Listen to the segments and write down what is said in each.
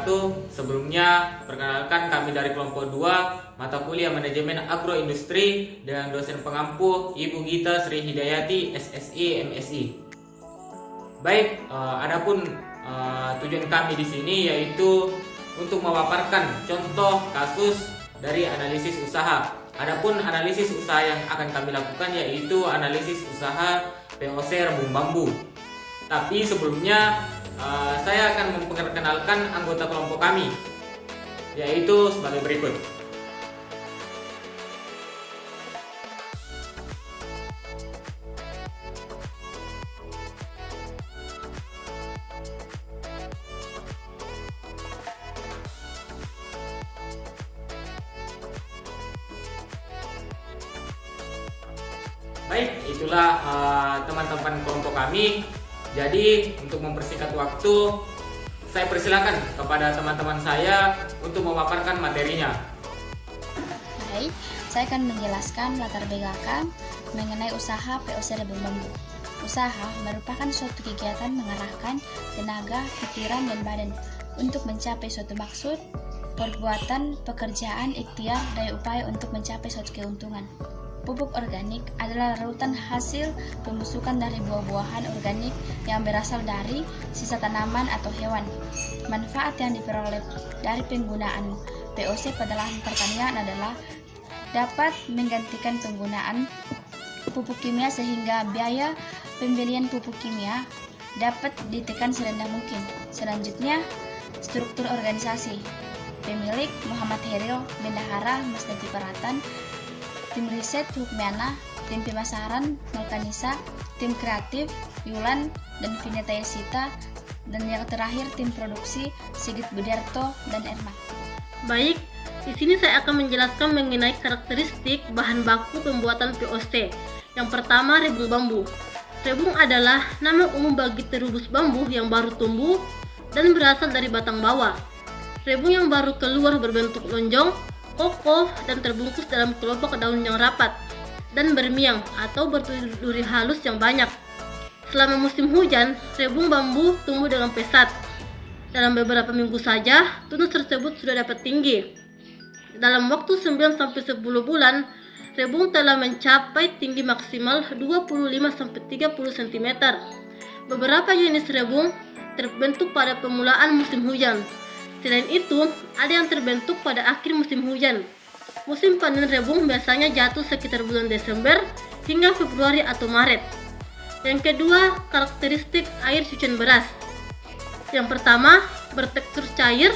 wabarakatuh. Sebelumnya, perkenalkan kami dari kelompok 2 mata kuliah Manajemen Agroindustri dengan dosen pengampu Ibu Gita Sri Hidayati, SSI, MSI. Baik, adapun tujuan kami di sini yaitu untuk memaparkan contoh kasus dari analisis usaha. Adapun analisis usaha yang akan kami lakukan yaitu analisis usaha POC rebung bambu. Tapi sebelumnya saya akan memperkenalkan anggota kelompok kami, yaitu sebagai berikut. Baik, itulah teman-teman kelompok kami. Jadi untuk mempersingkat waktu, saya persilakan kepada teman-teman saya untuk memaparkan materinya. Baik, saya akan menjelaskan latar belakang mengenai usaha POC rebung bambu. Usaha merupakan suatu kegiatan mengerahkan tenaga, pikiran, dan badan untuk mencapai suatu maksud, perbuatan, pekerjaan, ikhtiar, daya upaya untuk mencapai suatu keuntungan. Pupuk organik adalah larutan hasil pembusukan dari buah-buahan organik yang berasal dari sisa tanaman atau hewan. Manfaat yang diperoleh dari penggunaan POC pada lahan pertanian adalah dapat menggantikan penggunaan pupuk kimia sehingga biaya pembelian pupuk kimia dapat ditekan serendah mungkin. Selanjutnya, struktur organisasi. Pemilik Muhammad Heril, Bendahara, Masdati Paratan, tim riset Hukmiana, tim pemasaran Malkanisa, tim kreatif Yulan dan Vineta Yesita, dan yang terakhir tim produksi Sigit Budiarto dan Erma. Baik, di sini saya akan menjelaskan mengenai karakteristik bahan baku pembuatan POC. Yang pertama, rebung bambu. Rebung adalah nama umum bagi terubus bambu yang baru tumbuh dan berasal dari batang bawah. Rebung yang baru keluar berbentuk lonjong, kokoh, dan terbungkus dalam kelompok daun yang rapat dan bermiang atau berduri halus yang banyak. Selama musim hujan, rebung bambu tumbuh dengan pesat. Dalam beberapa minggu saja, tunas tersebut sudah dapat tinggi. Dalam waktu 9-10 bulan, rebung telah mencapai tinggi maksimal 25-30 cm. Beberapa jenis rebung terbentuk pada permulaan musim hujan. Selain itu, ada yang terbentuk pada akhir musim hujan. Musim panen rebung biasanya jatuh sekitar bulan Desember hingga Februari atau Maret. Yang kedua, karakteristik air cucian beras. Yang pertama, bertekstur cair.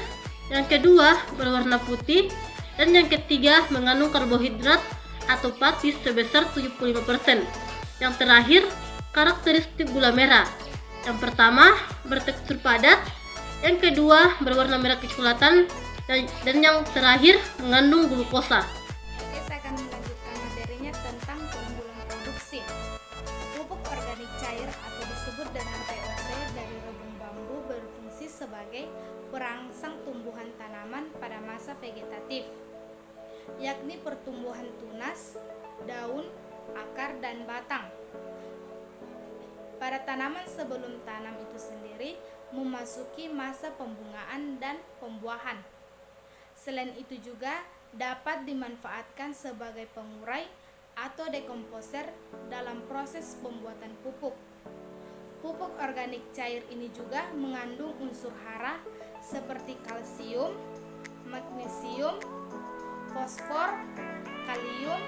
Yang kedua, berwarna putih. Dan yang ketiga, mengandung karbohidrat atau patis sebesar 75%. Yang terakhir, karakteristik gula merah. Yang pertama, bertekstur padat. Yang kedua, berwarna merah kecoklatan, dan yang terakhir mengandung glukosa. Oke, saya akan melanjutkan materinya tentang keunggulan produksi. Pupuk organik cair atau disebut dengan POC dari rebung bambu berfungsi sebagai perangsang tumbuhan tanaman pada masa vegetatif, yakni pertumbuhan tunas, daun, akar, dan batang. Pada tanaman sebelum tanam itu sendiri memasuki masa pembungaan dan pembuahan. Selain itu juga dapat dimanfaatkan sebagai pengurai atau dekomposer dalam proses pembuatan pupuk. Pupuk organik cair ini juga mengandung unsur hara seperti kalsium, magnesium, fosfor, kalium,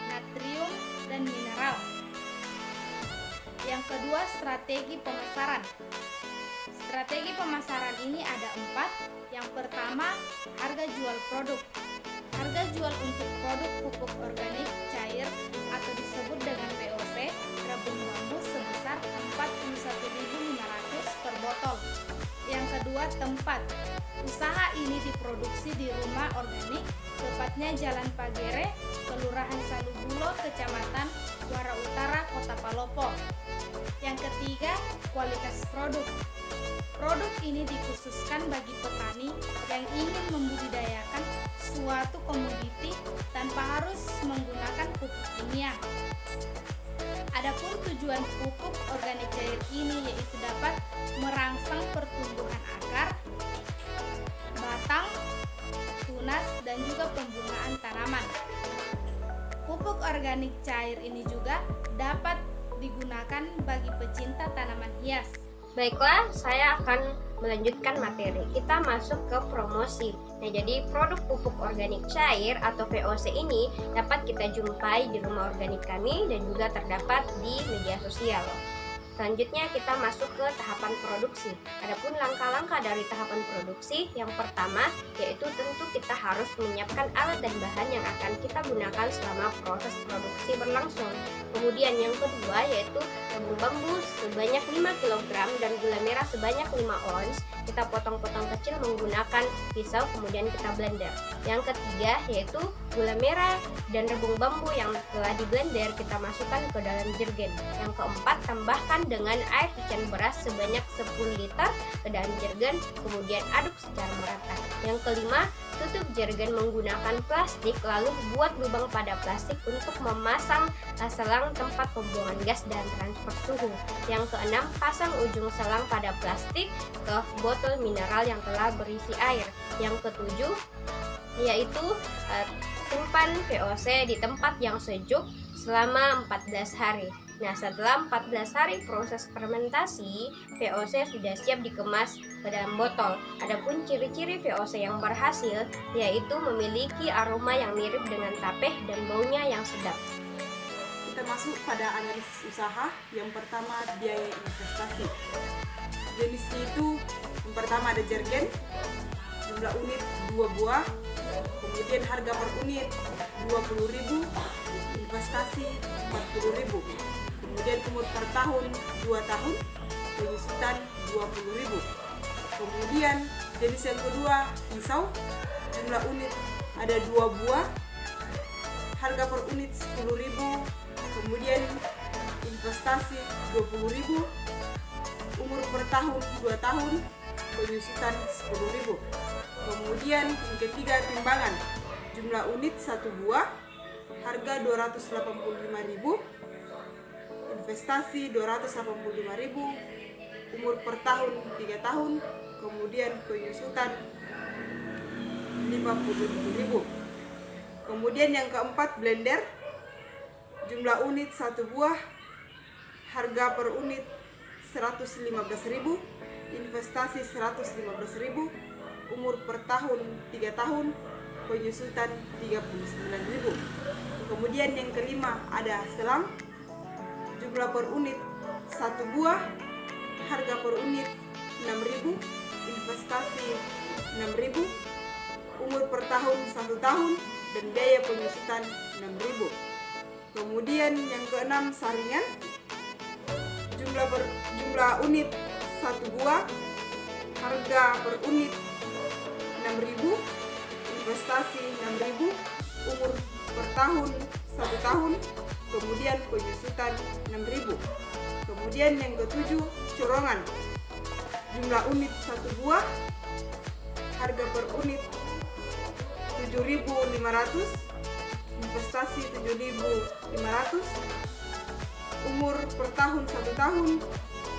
natrium, dan mineral. Yang kedua, strategi pemasaran. Strategi pemasaran ini ada 4. Yang pertama, harga jual produk. Harga jual untuk produk pupuk organik cair atau disebut dengan POC rebung bambu sebesar 41.500 per botol. Yang kedua, tempat. Usaha ini diproduksi di rumah organik, tepatnya Jalan Pagere, Kelurahan Salubulo, Kecamatan Wara Utara, Kota Palopo. Yang ketiga, kualitas produk. Produk ini dikhususkan bagi petani yang ingin membudidayakan suatu komoditi tanpa harus menggunakan pupuk kimia. Adapun tujuan pupuk organik cair ini yaitu dapat merangsang pertumbuhan akar, organik cair ini juga dapat digunakan bagi pecinta tanaman hias. Baiklah, saya akan melanjutkan materi. Kita masuk ke promosi. Nah, jadi produk pupuk organik cair atau VOC ini dapat kita jumpai di rumah organik kami dan juga terdapat di media sosial. Selanjutnya kita masuk ke tahapan produksi. Adapun langkah-langkah dari tahapan produksi, yang pertama yaitu tentu kita harus menyiapkan alat dan bahan yang akan kita gunakan selama proses produksi berlangsung. Kemudian yang kedua yaitu rebung bambu sebanyak 5 kg dan gula merah sebanyak 5 ons. Kita potong-potong kecil menggunakan pisau, kemudian kita blender. Yang ketiga yaitu gula merah dan rebung bambu yang telah di blender kita masukkan ke dalam jergen. Yang keempat, tambahkan dengan air cucian beras sebanyak 10 liter ke dalam jergen, kemudian aduk secara merata. Yang kelima, tutup jergen menggunakan plastik, lalu buat lubang pada plastik untuk memasang selang tempat pembuangan gas dan transfer suhu. Yang keenam, pasang ujung selang pada plastik ke botol mineral yang telah berisi air. Yang ketujuh, yaitu simpan VOC di tempat yang sejuk selama 14 hari. Nah, setelah 14 hari proses fermentasi, VOC sudah siap dikemas ke dalam botol. Adapun ciri-ciri VOC yang berhasil yaitu memiliki aroma yang mirip dengan tape dan baunya yang sedap. Kita masuk pada analisis usaha. Yang pertama, biaya investasi. Jenisnya itu yang pertama ada jergen, jumlah unit 2 buah, kemudian harga per unit 20.000, investasi 40.000. Kemudian umur per tahun 2 tahun, penyusutan 20.000. Kemudian jenis yang kedua pisau, jumlah unit ada 2 buah, harga per unit 10.000. Kemudian investasi 20.000, umur per tahun 2 tahun, penyusutan 10.000. Kemudian yang ketiga timbangan, jumlah unit 1 buah, harga 285.000, investasi 285.000, umur per tahun 3 tahun, kemudian penyusutan 50.000. Kemudian yang keempat blender, jumlah unit 1 buah, harga per unit 115.000, investasi 115.000, umur per tahun 3 tahun, penyusutan 39.000. Kemudian yang kelima ada selang, jumlah per unit 1 buah, harga per unit 6.000, investasi 6.000, umur per tahun 1 tahun, dan biaya penyusutan 6.000. Kemudian yang keenam saringan, jumlah unit 1 buah, harga per unit 6.000, investasi 6.000, umur per tahun 1 tahun, kemudian penyusutan 6.000. Kemudian yang ketujuh corongan, jumlah unit 1 buah, harga per unit 7.500, investasi 7.500, umur per tahun 1 tahun,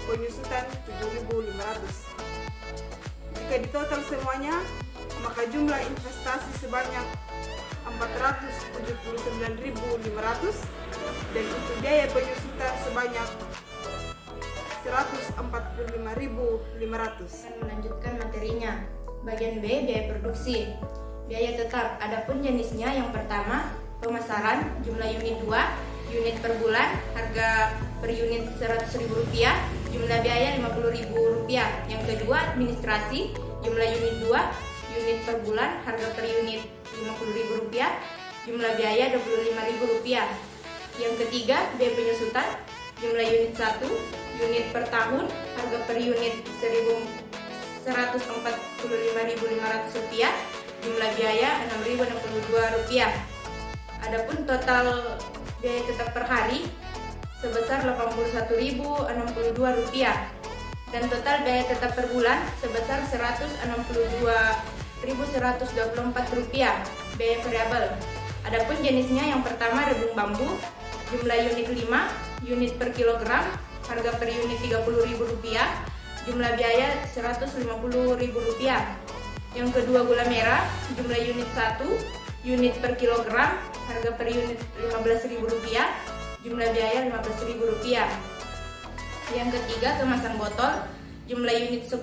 penyusutan 7.500. Jika ditotal semuanya, maka jumlah investasi sebanyak 479.500 dan untuk biaya penyusutan sebanyak 145.500. Melanjutkan materinya. Bagian B, biaya produksi. Biaya tetap, adapun jenisnya yang pertama, pemasaran, jumlah unit 2, unit per bulan, harga per unit Rp100.000, jumlah biaya Rp50.000. Yang kedua, administrasi, jumlah unit 2, unit per bulan, harga per unit Rp50.000, jumlah biaya Rp25.000. Yang ketiga, biaya penyusutan, jumlah unit 1, unit per tahun, harga per unit Rp145.500, jumlah biaya Rp6.062. Adapun total biaya tetap per hari sebesar Rp81.062 dan total biaya tetap per bulan sebesar Rp162.124 biaya variabel. Adapun jenisnya yang pertama rebung bambu, jumlah unit 5, unit per kilogram, harga per unit Rp30.000, jumlah biaya Rp150.000. Yang kedua gula merah, jumlah unit 1, unit per kilogram, harga per unit Rp15.000, jumlah biaya Rp15.000. Yang ketiga, kemasan botol, jumlah unit 10,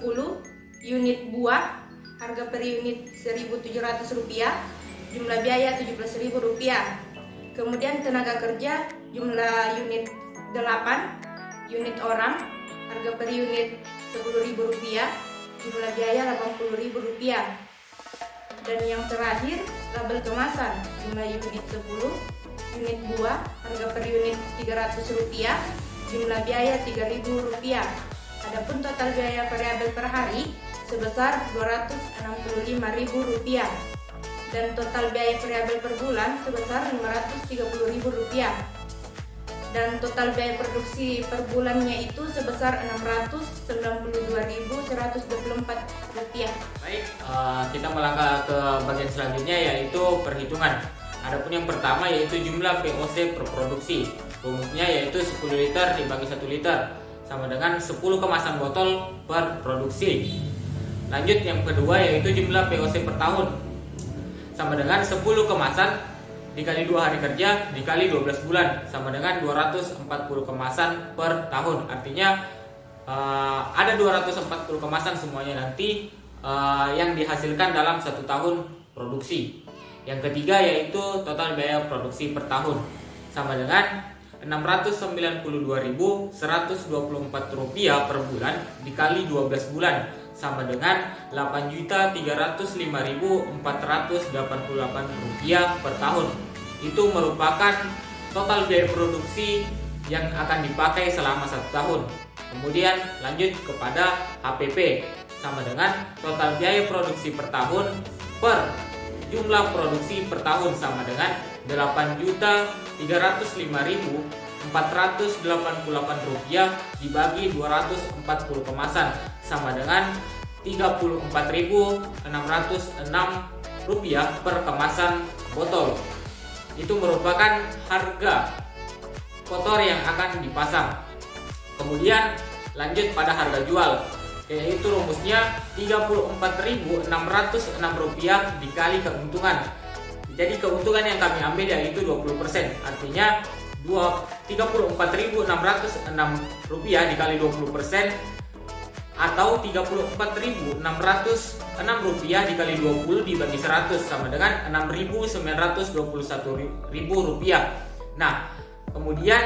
unit buah, harga per unit Rp1.700, jumlah biaya Rp17.000. Kemudian tenaga kerja, jumlah unit 8, unit orang, harga per unit Rp10.000, jumlah biaya Rp80.000. Dan yang terakhir, label kemasan, jumlah unit 10, unit buah, harga per unit Rp300, jumlah biaya Rp3.000. Adapun total biaya variabel per hari sebesar Rp265.000 dan total biaya variabel per bulan sebesar Rp530.000 dan total biaya produksi per bulannya itu sebesar Rp692.124. Baik, kita melangkah ke bagian selanjutnya yaitu perhitungan. Adapun yang pertama yaitu jumlah POC per produksi. Rumusnya yaitu 10 liter dibagi 1 liter sama dengan 10 kemasan botol per produksi. Lanjut yang kedua yaitu jumlah POC per tahun. Sama dengan 10 kemasan dikali 2 hari kerja dikali 12 bulan sama dengan 240 kemasan per tahun. Artinya ada 240 kemasan semuanya nanti yang dihasilkan dalam 1 tahun produksi. Yang ketiga yaitu total biaya produksi per tahun sama dengan Rp692.124 per bulan dikali 12 bulan sama dengan Rp8.305.488 per tahun. Itu merupakan total biaya produksi yang akan dipakai selama 1 tahun. Kemudian lanjut kepada HPP sama dengan total biaya produksi per tahun per jumlah produksi per tahun sama dengan Rp8.305.488 dibagi 240 kemasan sama dengan Rp34.606 per kemasan botol. Itu merupakan harga kotor yang akan dipasang. Kemudian lanjut pada harga jual, yaitu rumusnya Rp34.606 dikali keuntungan. Jadi keuntungan yang kami ambil yaitu 20%. Artinya Rp34.606 dikali 20% atau Rp34.606 dikali 20 dibagi 100 sama dengan Rp6.921.000. Nah, kemudian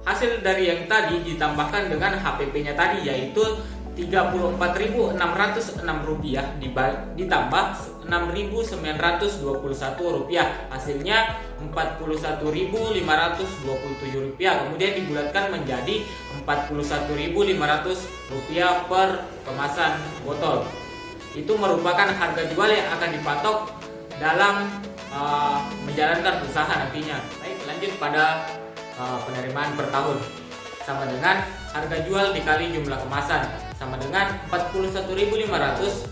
hasil dari yang tadi ditambahkan dengan HPP-nya tadi yaitu Rp34.606 ditambah Rp6.921, hasilnya Rp41.527, kemudian dibulatkan menjadi Rp41.500 per kemasan botol. Itu merupakan harga jual yang akan dipatok dalam menjalankan usaha nantinya. Baik, lanjut pada penerimaan per tahun sama dengan harga jual dikali jumlah kemasan sama dengan 41.500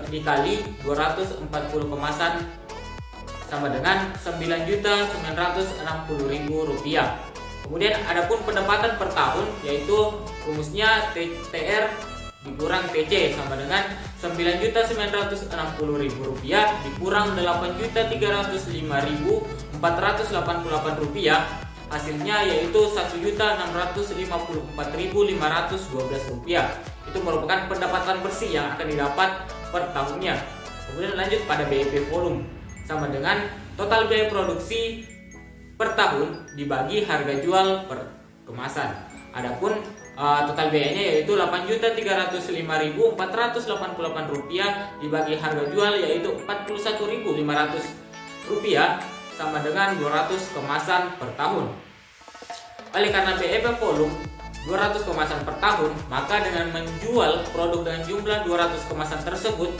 dikali 240 kemasan sama dengan Rp9.960.000. Kemudian adapun pendapatan per tahun yaitu rumusnya TR dikurang TC sama dengan Rp9.960.000 dikurang Rp8.305.488, hasilnya yaitu Rp1.654.512. Itu merupakan pendapatan bersih yang akan didapat per tahunnya. Kemudian lanjut pada BIP volume sama dengan total biaya produksi per tahun dibagi harga jual per kemasan. Adapun total biayanya yaitu Rp8.305.488 dibagi harga jual yaitu Rp41.500 sama dengan 200 kemasan per tahun. Oleh karena BIP volume 200 kemasan per tahun, maka dengan menjual produk dengan jumlah 200 kemasan tersebut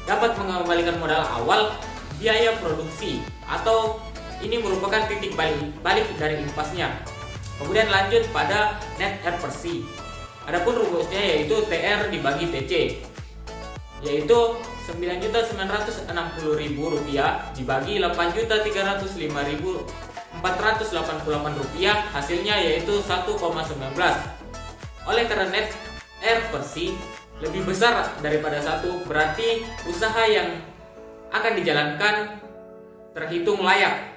dapat mengembalikan modal awal biaya produksi atau ini merupakan titik balik dari impasnya. Kemudian lanjut pada net R per C. Adapun rumusnya yaitu TR dibagi TC, yaitu Rp9.960.000 dibagi Rp8.305.488, hasilnya yaitu 1,19. Oleh karena net R per C lebih besar daripada 1, berarti usaha yang akan dijalankan terhitung layak.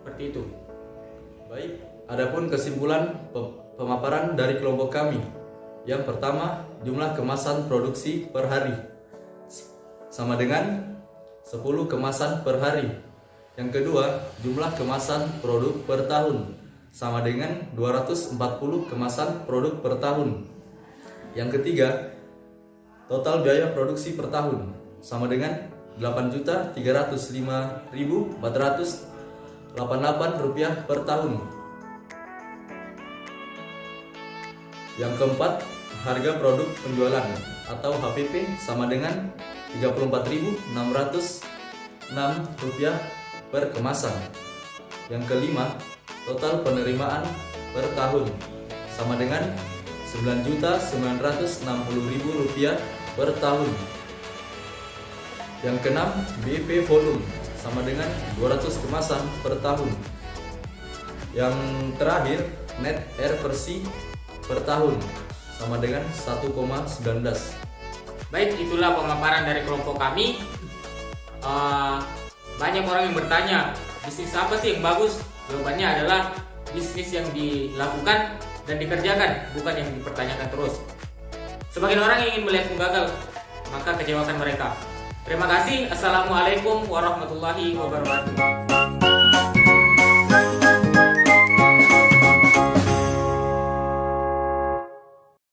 Seperti itu. Baik, adapun kesimpulan pemaparan dari kelompok kami. Yang pertama, jumlah kemasan produksi per hari sama dengan 10 kemasan per hari. Yang kedua, jumlah kemasan produk per tahun sama dengan 240 kemasan produk per tahun. Yang ketiga, total biaya produksi per tahun sama dengan Rp8.305.488 per tahun. Yang keempat, harga produk penjualan atau HPP sama dengan Rp34.606 per kemasan. Yang kelima, total penerimaan per tahun sama dengan Rp9.960.000 per tahun. Yang keenam, BIP volume sama dengan 200 kemasan per tahun. Yang terakhir, net air bersih per tahun sama dengan 1,19. Baik, itulah pemaparan dari kelompok kami. Banyak orang yang bertanya, bisnis apa sih yang bagus? Jawabannya adalah bisnis yang dilakukan dan dikerjakan, bukan yang dipertanyakan terus. Sebagian orang yang ingin melihatmu gagal, maka kecewakan mereka. Terima kasih. Assalamualaikum warahmatullahi wabarakatuh.